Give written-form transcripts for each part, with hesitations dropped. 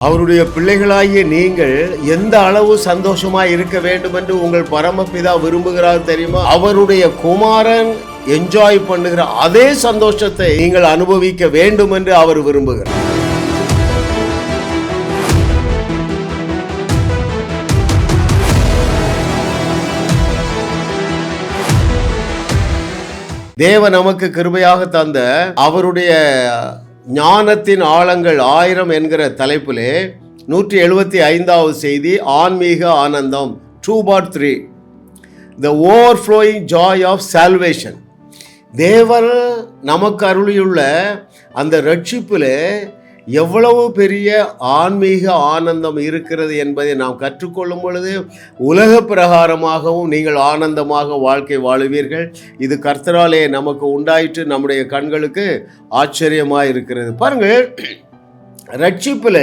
அவருடைய பிள்ளைகளாகிய நீங்கள் எந்த அளவு சந்தோஷமாய் இருக்க வேண்டும் என்று உங்கள் பரமபிதா விரும்புகிறார் தெரியுமா? அவருடைய குமாரன் என்ஜாய் பண்ணுகிற அதே சந்தோஷத்தை நீங்கள் அனுபவிக்க வேண்டும் என்று அவர் விரும்புகிறார். தேவ நமக்கு கிருபையாக தந்த அவருடைய ஞானத்தின் ஆழங்கள் 1000 என்கிற தலைப்பிலே 175வது செய்தி, ஆன்மீக ஆனந்தம் 2/3, The Overflowing Joy of Salvation. தேவன் நமக்கு அருளியுள்ள அந்த ரட்சிப்பிலே எவ்வளவு பெரிய ஆன்மீக ஆனந்தம் இருக்கிறது என்பதை நாம் கற்றுக்கொள்ளும் பொழுது உலக பிரகாரமாகவும் நீங்கள் ஆனந்தமாக வாழ்க்கை வாழுவீர்கள். இது கர்த்தராலே நமக்கு உண்டாயிற்று, நம்முடைய கண்களுக்கு ஆச்சரியமாக இருக்கிறது. பாருங்கள், ரட்சிப்பில்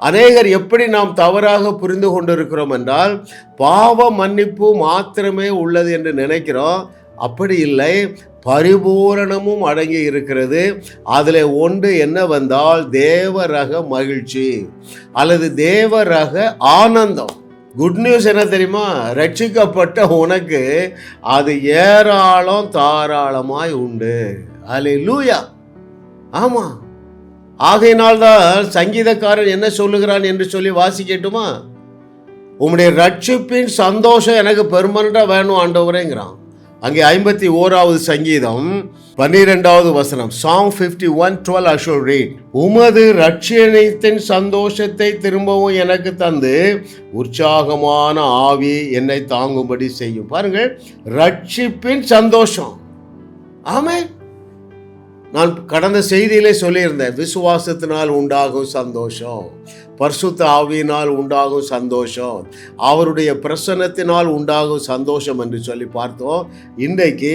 அநேகர் எப்படி நாம் தவறாக புரிந்து கொண்டிருக்கிறோம் என்றால், பாவ மன்னிப்பு மாத்திரமே உள்ளது என்று நினைக்கிறோம். அப்படி இல்லை, பரிபூரணமும் அடங்கி இருக்கிறது. அதில் ஒன்று என்னவென்றால் தேவ ரக மகிழ்ச்சி அல்லது தேவ ரக ஆனந்தம். குட் நியூஸ் என்ன தெரியுமா? ரட்சிக்கப்பட்ட உனக்கு அது ஏராளம் தாராளமாய் உண்டு. அல்லேலூயா. ஆமாம், ஆகையினால்தான் சங்கீதக்காரன் என்ன சொல்லுகிறான் என்று சொல்லி வாசிக்கட்டுமா? உம்முடைய ரட்சிப்பின் சந்தோஷம் எனக்கு பெர்மனண்டா வேணும் ஆண்டவரேங்கிறான். அங்கே 51வது சங்கீதம் 12வது வசனம், Psalm 51:12 I shall read. உமது ரட்சணியத்தின் சந்தோஷத்தை திரும்பவும் எனக்கு தந்து உற்சாகமான ஆவி என்னை தாங்கும்படி செய்யும். பாருங்கள், ரட்சிப்பின் சந்தோஷம். ஆமென். நான் கடந்த செய்தியிலே சொல்லியிருந்தேன், விசுவாசத்தினால் உண்டாகும் சந்தோஷம், பரிசுத்த ஆவியினால் உண்டாகும் சந்தோஷம், அவருடைய பிரசன்னத்தினால் உண்டாகும் சந்தோஷம் என்று சொல்லி பார்த்தோம். இன்றைக்கு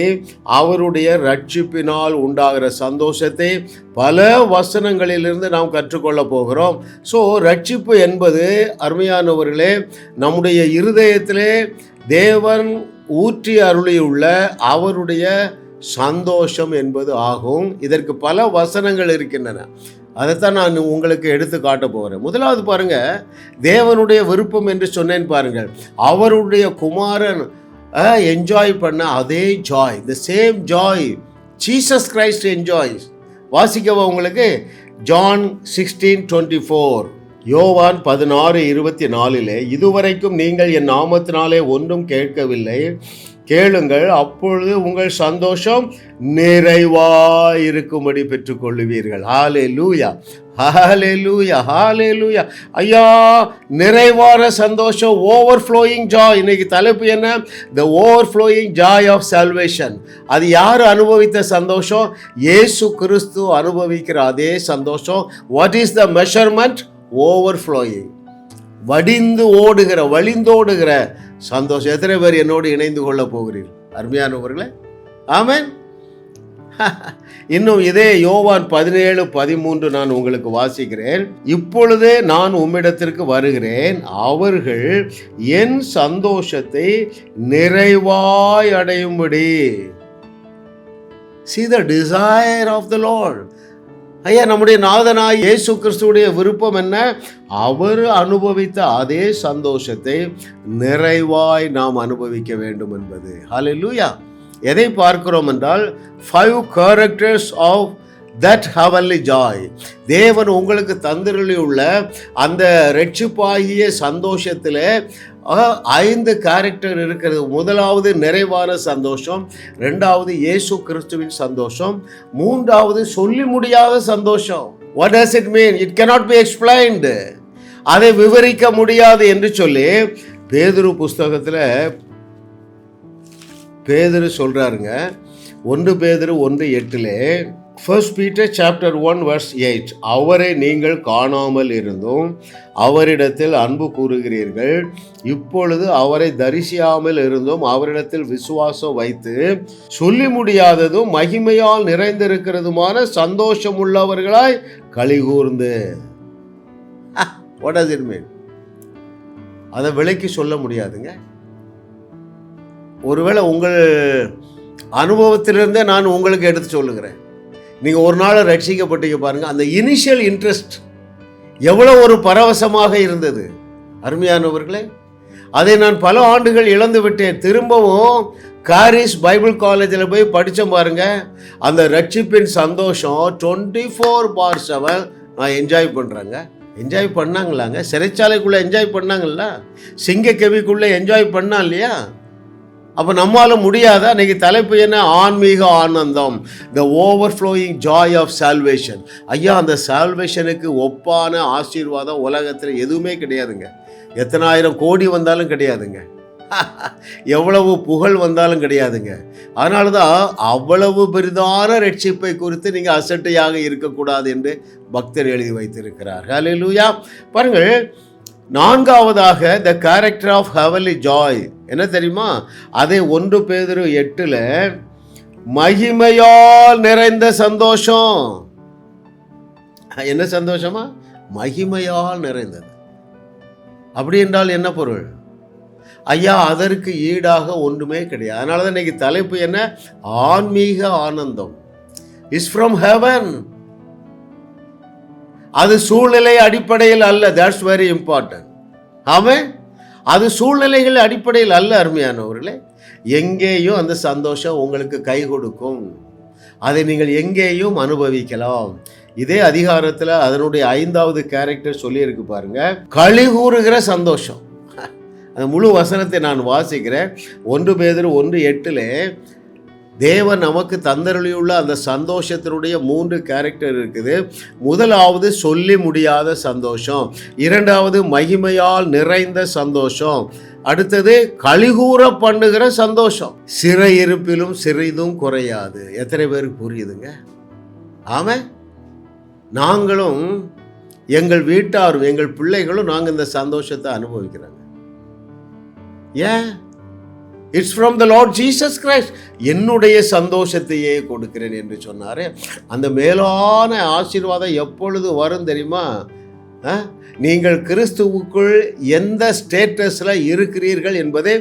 அவருடைய ரட்சிப்பினால் உண்டாகிற சந்தோஷத்தை பல வசனங்களிலிருந்து நாம் கற்றுக்கொள்ள போகிறோம். ஸோ ரட்சிப்பு என்பது அருமையானவர்களே, நம்முடைய இருதயத்திலே தேவன் ஊற்றி அருளியுள்ள அவருடைய சந்தோஷம் என்பது ஆகும். இதற்கு பல வசனங்கள் இருக்கின்றன. அதைத்தான் நான் உங்களுக்கு எடுத்து காட்ட போகிறேன். முதலாவது பாருங்க, தேவனுடைய விருப்பம் என்று சொன்னேன் பாருங்கள். அவருடைய குமாரன் என்ஜாய் பண்ண அதே joy, the same joy Jesus Christ enjoys. வாசிக்கவா உங்களுக்கு? John 16:24, யோவான் 16:24, இதுவரைக்கும் நீங்கள் என் நாமத்தினாலே ஒன்றும் கேட்கவில்லை, கேளுங்கள், அப்பொழுது உங்கள் சந்தோஷம் நிறைவாயிருக்கும்படி பெற்றுக்கொள்ளுவீர்கள். ஹல்லேலூயா, ஹல்லேலூயா, ஹல்லேலூயா. ஐயா, நிறைவான சந்தோஷம், ஓவர்ஃப்ளோயிங் ஜாய். இன்னைக்கு தலைப்பு என்ன? The overflowing joy of salvation. அது யார் அனுபவித்த சந்தோஷம்? இயேசு கிறிஸ்து அனுபவிக்கிற அதே சந்தோஷம். What is the measurement? Overflowing, வழிந்தோடுகிற சந்தோஷம். எத்தனை பேர் என்னோடு இணைந்து கொள்ள போகிறீர்கள் அருமையானவர்களே? ஆமென். இன்னும் இதே யோவான் 17:13 நான் உங்களுக்கு வாசிக்கிறேன். இப்பொழுதே நான் உம்மிடத்திற்கு வருகிறேன், அவர்கள் என் சந்தோஷத்தை நிறைவாய் அடையும்படி. See the desire of the Lord. ஐயா, நம்முடைய நாதனாய் இயேசு கிறிஸ்துவுடைய விருப்பம் என்ன? அவர் அனுபவித்த அதே சந்தோஷத்தை நிறைவாய் நாம் அனுபவிக்க வேண்டும் என்பது. ஹல்லேலூயா. எதை பார்க்கிறோம் என்றால் 5 characters of that heavenly joy. தேவன் உங்களுக்கு தந்திரளியுள்ள அந்த ரட்சிப்பாகிய சந்தோஷத்தில் 5 கேரக்டர் இருக்கிறது. முதலாவது நிறைவான சந்தோஷம், 2வது இயேசு கிறிஸ்துவின் சந்தோஷம், 3வது சொல்லி முடியாத சந்தோஷம். What does it mean? It cannot be explained. அதை விவரிக்க முடியாது என்று சொல்லி பேதுரு புஸ்தகத்தில் பேதுரு சொல்றாருங்க. 1 பேதுரு 1:8, 1 Peter chapter 1 verse 8, அவரை நீங்கள் காணாமல் இருந்தும் அவரிடத்தில் அன்பு கூறுகிறீர்கள், இப்பொழுது அவரை தரிசியாமல் இருந்தும் அவரிடத்தில் விசுவாசம் வைத்து சொல்லி முடியாததும் மகிமையால் நிறைந்திருக்கிறதுமான சந்தோஷம் உள்ளவர்களாய் கலிகூர்ந்து. What does it mean? அதை விலைக்கு சொல்ல முடியாதுங்க. ஒருவேளை உங்கள் அனுபவத்திலிருந்தே நான் உங்களுக்கு எடுத்து சொல்லுகிறேன். நீங்கள் ஒரு நாள் ரட்சிக்கப்பட்டீங்க பாருங்கள், அந்த இனிஷியல் இன்ட்ரெஸ்ட் எவ்வளவு ஒரு பரவசமாக இருந்தது அருமையானவர்களே. அதை நான் பல ஆண்டுகள் இழந்து விட்டேன். திரும்பவும் காரிஸ் பைபிள் காலேஜில் போய் படித்தேன் பாருங்க. அந்த ரட்சிப்பின் சந்தோஷம் 24/7 நான் என்ஜாய் பண்ணுறேங்க. என்ஜாய் பண்ணாங்களாங்க? சிறைச்சாலைக்குள்ளே என்ஜாய் பண்ணாங்கல்ல, சிங்கக்கவிக்குள்ளே என்ஜாய் பண்ணா இல்லையா? அப்போ நம்மளால முடியாதா? இன்னைக்கு தலைப்பு என்ன? ஆன்மீக ஆனந்தம், த ஓவர்ஃப்ளோயிங் ஜாய் ஆஃப் சால்வேஷன். ஐயா, அந்த சால்வேஷனுக்கு ஒப்பான ஆசீர்வாதம் உலகத்தில் எதுவுமே கிடையாதுங்க. எத்தனாயிரம் கோடி வந்தாலும் கிடையாதுங்க, எவ்வளவு புகழ் வந்தாலும் கிடையாதுங்க. அதனால தான் அவ்வளவு பெரிதான ரட்சிப்பை குறித்து நீங்கள் அசட்டையாக இருக்கக்கூடாது என்று பக்தர் எழுதி வைத்திருக்கிறார். ஹல்லேலூயா. பாருங்கள், நான்காவதாக the character of heavenly joy என்ன தெரியுமா? அதை 1 பேதுரு 8 மகிமையால் நிறைந்த சந்தோஷம். என்ன சந்தோஷமா? மகிமையால் நிறைந்தது. அப்படி என்றால் என்ன பொருள்? ஐயா, அதற்கு ஈடாக ஒன்றுமே கிடையாது. அதனால தான் இன்னைக்கு தலைப்பு என்ன? ஆன்மீக ஆனந்தம் இஸ் ஃப்ரம் ஹெவன். அது சூழ்நிலை அடிப்படையில் அல்ல. That's very important. ஆமென். அது சூழ்நிலைகள் அடிப்படையில் அல்ல அருமையானவர்களே. எங்கேயும் அந்த சந்தோஷம் உங்களுக்கு கை கொடுக்கும். அதை நீங்கள் எங்கேயும் அனுபவிக்கலாம். இதே அதிகாரத்தில் அதனுடைய 5வது கேரக்டர் சொல்லியிருக்கு பாருங்க, களி கூறுகிற சந்தோஷம். அந்த முழு வசனத்தை நான் வாசிக்கிறேன். 1 பேதுரு 1:8 தேவன் நமக்கு தந்தருளியுள்ள அந்த சந்தோஷத்தினுடைய 3 கேரக்டர் இருக்குது. முதலாவது சொல்லி முடியாத சந்தோஷம், 2வது மகிமையால் நிறைந்த சந்தோஷம், அடுத்தது கலிகூற பண்ணுகிற சந்தோஷம். சிறையிருப்பிலும் சிறிதும் குறையாது. எத்தனை பேருக்கு புரியுதுங்க? ஆமாம், நாங்களும் எங்கள் வீட்டாரும் எங்கள் பிள்ளைகளும் நாங்கள் இந்த சந்தோஷத்தை அனுபவிக்கிறாங்க. ஏன்? It's from the Lord Jesus Christ. என்னுடைய சந்தோஷத்தையே கொடுக்கிறேன் என்று சொன்னார். அந்த மேலான ஆசீர்வாதம் எப்பொழுது வரும் தெரியுமா? நீங்கள் கிறிஸ்துவுக்குள் எந்த ஸ்டேட்டஸில் இருக்கிறீர்கள் என்பதை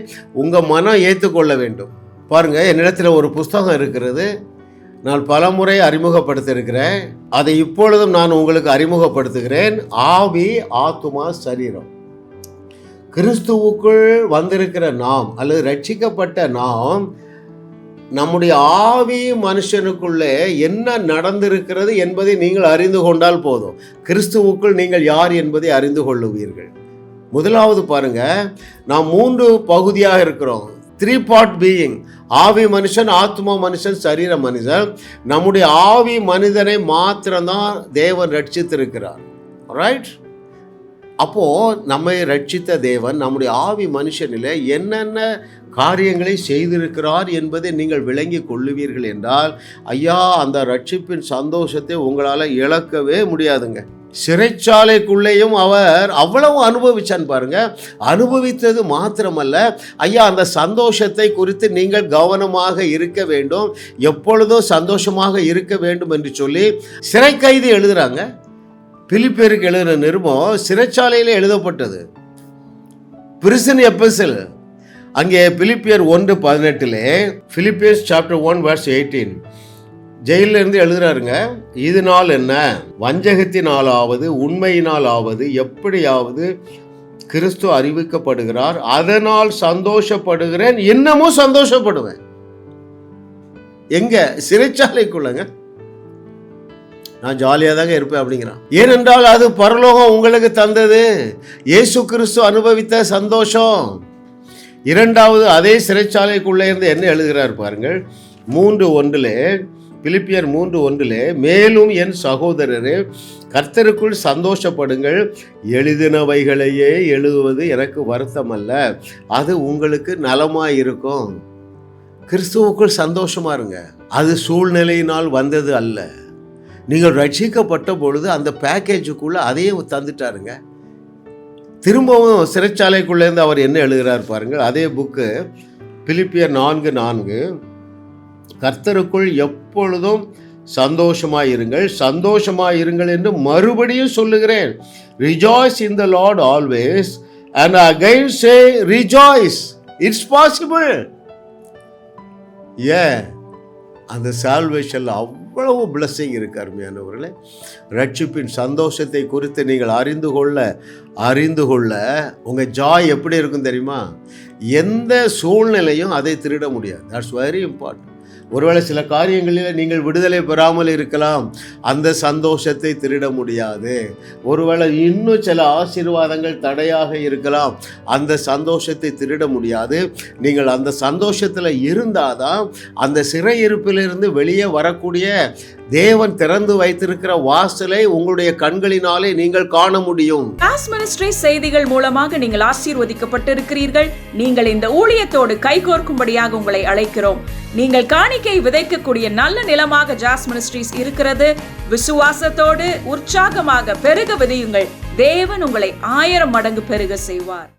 உங்கள் மனம் ஏற்றுக்கொள்ள வேண்டும். பாருங்கள், என்னிடத்தில் ஒரு புஸ்தகம் இருக்கிறது. நான் பலமுறை அறிமுகப்படுத்தியிருக்கிறேன். அதை இப்பொழுதும் நான் உங்களுக்கு அறிமுகப்படுத்துகிறேன். ஆவி, ஆத்துமா, சரீரம். கிறிஸ்துவுக்குள் வந்திருக்கிற நாம் அல்லது ரட்சிக்கப்பட்ட நாம், நம்முடைய ஆவி மனுஷனுக்குள்ளே என்ன நடந்திருக்கிறது என்பதை நீங்கள் அறிந்து கொண்டால் போதும். கிறிஸ்துவுக்குள் நீங்கள் யார் என்பதை அறிந்து கொள்ளுவீர்கள். முதலாவது பாருங்க, நாம் 3 பகுதியாக இருக்கிறோம். 3 part being. ஆவி மனுஷன், ஆத்மா மனுஷன், சரீர மனுஷன். நம்முடைய ஆவி மனிதனை மாத்திரம்தான் தேவன் ரட்சித்திருக்கிறார். ரைட்? அப்போ நம்மை ரட்சித்த தேவன் நம்முடைய ஆவி மனுஷனில் என்னென்ன காரியங்களை செய்திருக்கிறார் என்பதை நீங்கள் விளங்கி கொள்ளுவீர்கள் என்றால், ஐயா, அந்த ரட்சிப்பின் சந்தோஷத்தை உங்களால் இழக்கவே முடியாதுங்க. சிறைச்சாலைக்குள்ளேயும் அவர் அவ்வளவு அனுபவிச்சான் பாருங்க. அனுபவித்தது மாத்திரமல்ல, ஐயா, அந்த சந்தோஷத்தை குறித்து நீங்கள் கவனமாக இருக்க வேண்டும், எப்பொழுதும் சந்தோஷமாக இருக்க வேண்டும் என்று சொல்லி சிறை கைதி எழுதுறாங்க. பிலிப்பியருக்கு எழுதின நிருபம் சிறைச்சாலையில் எழுதப்பட்டது. Prison epistle. அங்கே பிலிப்பியர் 1:18 பிலிப்பியர்ஸ் சாப்டர் 1:18 ஜெயிலில் இருந்து எழுதுறாருங்க. இதனால் என்ன? வஞ்சகத்தினாலாவது உண்மையினாலாவது எப்படியாவது கிறிஸ்து அறிவிக்கப்படுகிறார், அதனால் சந்தோஷப்படுகிறேன், இன்னமும் சந்தோஷப்படுவேன். எங்க? சிறைச்சாலைக்குள்ளங்க. நான் ஜாலியாக தாங்க இருப்பேன் அப்படிங்கிறான். ஏனென்றால் அது பரலோகம் உங்களுக்கு தந்தது, இயேசு கிறிஸ்து அனுபவித்த சந்தோஷம். 2வது, அதே சிறைச்சாலைக்குள்ளே இருந்து என்ன எழுதுகிறார் பாருங்கள். 3:1 பிலிப்பியர் 3:1 மேலும் என் சகோதரரே, கர்த்தருக்குள் சந்தோஷப்படுங்கள், எழுதினவைகளையே எழுதுவது எனக்கு வருத்தம் அல்ல, அது உங்களுக்கு நலமாயிருக்கும். கிறிஸ்துவுக்குள் சந்தோஷமா இருங்க. அது சூழ்நிலையினால் வந்தது அல்ல. நீங்கள் ரட்சிக்கப்பட்ட பொழுது அந்த பேக்கேஜுக்குள்ளே அதையும் தந்துட்டாருங்க. திரும்பவும் சிறைச்சாலைக்குள்ளேருந்து அவர் என்ன எழுதுகிறார் பாருங்கள். அதே புக்கு பிலிப்பியர் 4:4 கர்த்தருக்குள் எப்பொழுதும் சந்தோஷமாயிருங்கள், சந்தோஷமாயிருங்கள் என்று மறுபடியும் சொல்லுகிறேன். Rejoice in the Lord always, and again say rejoice. It's possible. அந்த சால்வேஷன்ல எவ்வளவு பிளஸ்ஸிங் இருக்கு அருமையானவர்களே. ரட்சிப்பின் சந்தோஷத்தை குறித்து நீங்கள் அறிந்து கொள்ள உங்கள் ஜாய் எப்படி இருக்கும் தெரியுமா? எந்த சூழ்நிலையும் அதை திருட முடியாது. That's very important. ஒருவேளை சில காரியங்களில் நீங்கள் விடுதலை பெறாமல் இருக்கலாம், அந்த சந்தோஷத்தை திருட முடியாது. ஒருவேளை இன்னும் சில ஆசீர்வாதங்கள் தடையாக இருக்கலாம், அந்த சந்தோஷத்தை திருட முடியாது. நீங்கள் அந்த சந்தோஷத்தில் இருந்தால் தான் அந்த சிறையிருப்பிலிருந்து வெளியே வரக்கூடிய தேவன் திறந்து வைத்திருக்கிற வாசலை உங்களுடைய கண்களினாலே நீங்கள் காண முடியும். ஜாஸ் மினிஸ்ட்ரி செய்திகள் மூலமாக நீங்கள் ஆசீர்வதிக்கப்பட்டிருக்கிறீர்கள். நீங்கள் இந்த ஊழியத்தோடு கைகோர்க்கும்படியாக உங்களை அழைக்கிறோம். நீங்கள் காணிக்கை விதைக்கக்கூடிய நல்ல நிலமாக ஜாஸ் மினிஸ்ட்ரிஸ் இருக்கிறது. விசுவாசத்தோடு உற்சாகமாக பெருக விதையுங்கள். தேவன் உங்களை 1000 மடங்கு பெருக செய்வார்.